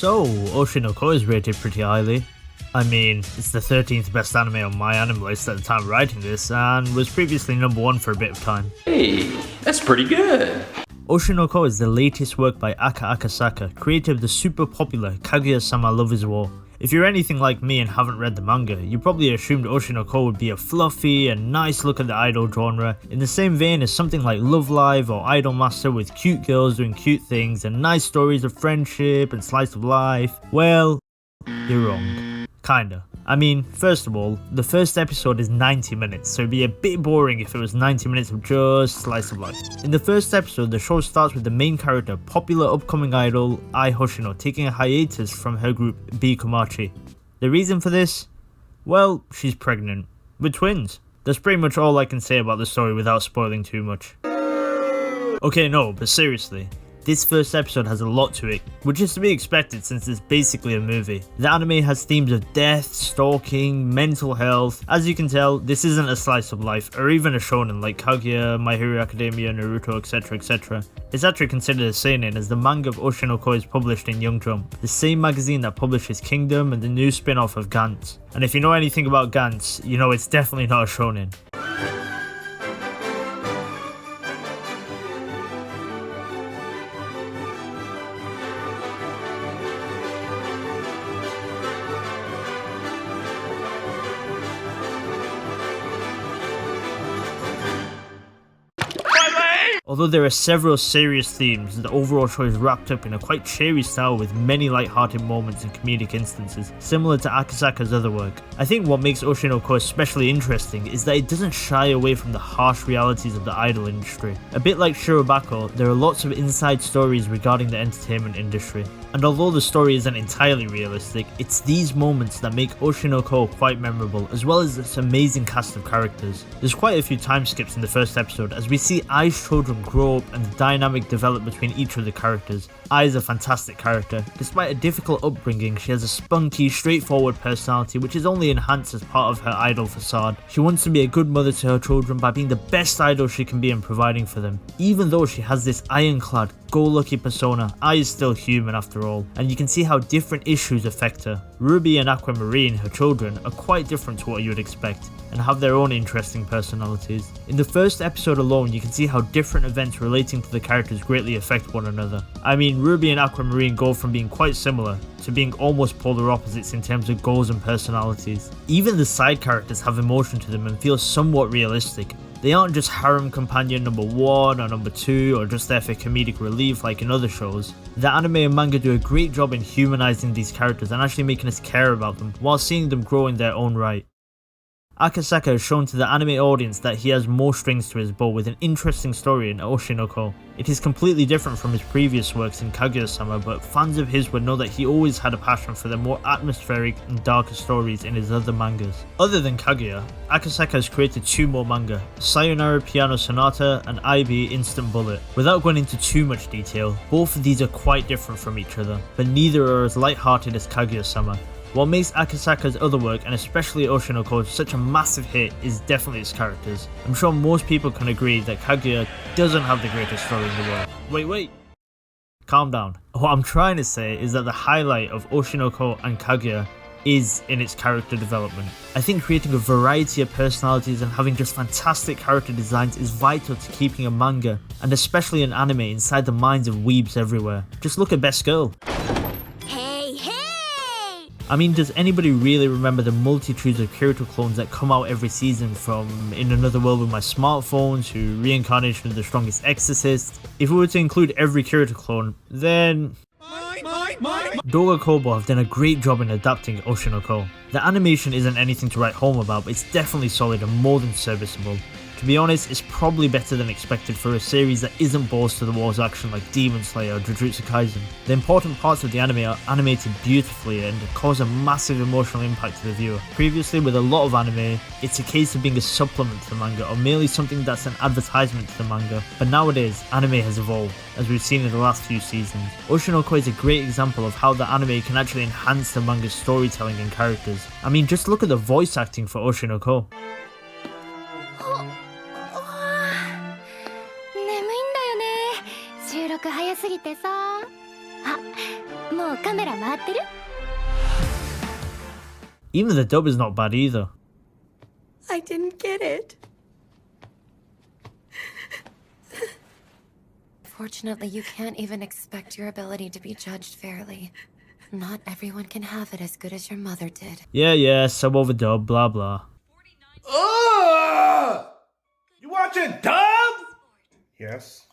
So, Oshinoko is rated pretty highly. I mean, it's the 13th best anime on my anime list at the time of writing this, and was previously number 1 for a bit of time. Hey, that's pretty good. Oshinoko is the latest work by Aka Akasaka, creator of the super popular Kaguya-sama Love is War. If you're anything like me and haven't read the manga, you probably assumed Oshinoko would be a fluffy and nice look at the idol genre, in the same vein as something like Love Live or Idolmaster with cute girls doing cute things and nice stories of friendship and slice of life. Well, you're wrong. Kinda. I mean, first of all, the first episode is 90 minutes, so it'd be a bit boring if it was 90 minutes of just slice of life. In the first episode, the show starts with the main character, popular upcoming idol Ai Hoshino, taking a hiatus from her group B Komachi. The reason for this? Well, she's pregnant. With twins. That's pretty much all I can say about the story without spoiling too much. Okay, no, but seriously. This first episode has a lot to it, which is to be expected since it's basically a movie. The anime has themes of death, stalking, mental health. As you can tell, this isn't a slice of life, or even a shonen like Kaguya, My Hero Academia, Naruto, etc, etc. It's actually considered a seinen as the manga of Oshinoko is published in Young Jump, the same magazine that publishes Kingdom and the new spin-off of Gantz. And if you know anything about Gantz, you know it's definitely not a shonen. Although there are several serious themes, the overall show is wrapped up in a quite cheery style with many light-hearted moments and comedic instances, similar to Akasaka's other work. I think what makes Oshinoko especially interesting is that it doesn't shy away from the harsh realities of the idol industry. A bit like Shirobako, there are lots of inside stories regarding the entertainment industry. And although the story isn't entirely realistic, it's these moments that make Oshinoko quite memorable, as well as its amazing cast of characters. There's quite a few time skips in the first episode as we see Ai's children grow up and the dynamic develop between each of the characters. Ai is a fantastic character. Despite a difficult upbringing, she has a spunky, straightforward personality which is only enhanced as part of her idol facade. She wants to be a good mother to her children by being the best idol she can be and providing for them. Even though she has this ironclad, go-lucky persona, Ai is still human after all, and you can see how different issues affect her. Ruby and Aquamarine, her children, are quite different to what you would expect, and have their own interesting personalities. In the first episode alone, you can see how different events relating to the characters greatly affect one another. I mean, Ruby and Aquamarine go from being quite similar to being almost polar opposites in terms of goals and personalities. Even the side characters have emotion to them and feel somewhat realistic. They aren't just harem companion number 1 or number 2 or just there for comedic relief like in other shows. The anime and manga do a great job in humanizing these characters and actually making us care about them while seeing them grow in their own right. Akasaka has shown to the anime audience that he has more strings to his bow with an interesting story in Oshinoko. It is completely different from his previous works in Kaguya-sama, but fans of his would know that he always had a passion for the more atmospheric and darker stories in his other mangas. Other than Kaguya, Akasaka has created 2 more manga, Sayonara Piano Sonata and IB Instant Bullet. Without going into too much detail, both of these are quite different from each other, but neither are as light-hearted as Kaguya-sama. What makes Akasaka's other work, and especially Oshinoko, such a massive hit is definitely its characters. I'm sure most people can agree that Kaguya doesn't have the greatest story in the world. Wait. Calm down. What I'm trying to say is that the highlight of Oshinoko and Kaguya is in its character development. I think creating a variety of personalities and having just fantastic character designs is vital to keeping a manga, and especially an anime, inside the minds of weebs everywhere. Just look at Best Girl. I mean, does anybody really remember the multitudes of Kirito clones that come out every season, from In Another World with My Smartphone to Reincarnation of the Strongest Exorcist? If we were to include every Kirito clone, then Doga Kobo have done a great job in adapting Oshinoko. The animation isn't anything to write home about, but it's definitely solid and more than serviceable. To be honest, it's probably better than expected for a series that isn't balls to the walls action like Demon Slayer or Jujutsu Kaisen. The important parts of the anime are animated beautifully and cause a massive emotional impact to the viewer. Previously, with a lot of anime, it's a case of being a supplement to the manga or merely something that's an advertisement to the manga. But nowadays, anime has evolved, as we've seen in the last few seasons. Oshinoko is a great example of how the anime can actually enhance the manga's storytelling and characters. I mean, just look at the voice acting for Oshinoko. もうカメラ回ってる? Even the dub is not bad either. I didn't get it. Fortunately, you can't even expect your ability to be judged fairly. Not everyone can have it as good as your mother did. Yeah, sub over dub, blah blah. You watching dub? Yes.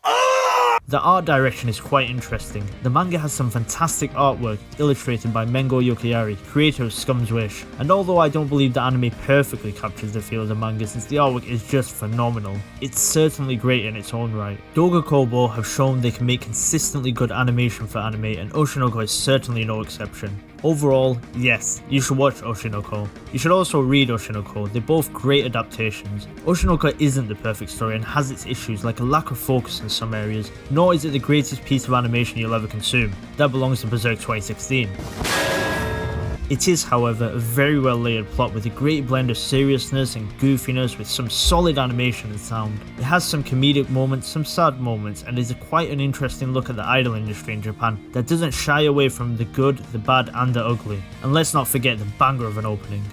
The art direction is quite interesting. The manga has some fantastic artwork illustrated by Mengo Yokiyari, creator of Scum's Wish, and although I don't believe the anime perfectly captures the feel of the manga since the artwork is just phenomenal, it's certainly great in its own right. Doga Kobo have shown they can make consistently good animation for anime, and Oshinoko is certainly no exception. Overall, yes, you should watch Oshinoko. You should also read Oshinoko, they're both great adaptations. Oshinoko isn't the perfect story and has its issues like a lack of focus in some areas, nor is it the greatest piece of animation you'll ever consume. That belongs to Berserk 2016. It is, however, a very well layered plot with a great blend of seriousness and goofiness with some solid animation and sound. It has some comedic moments, some sad moments, and is quite an interesting look at the idol industry in Japan that doesn't shy away from the good, the bad and the ugly. And let's not forget the banger of an opening.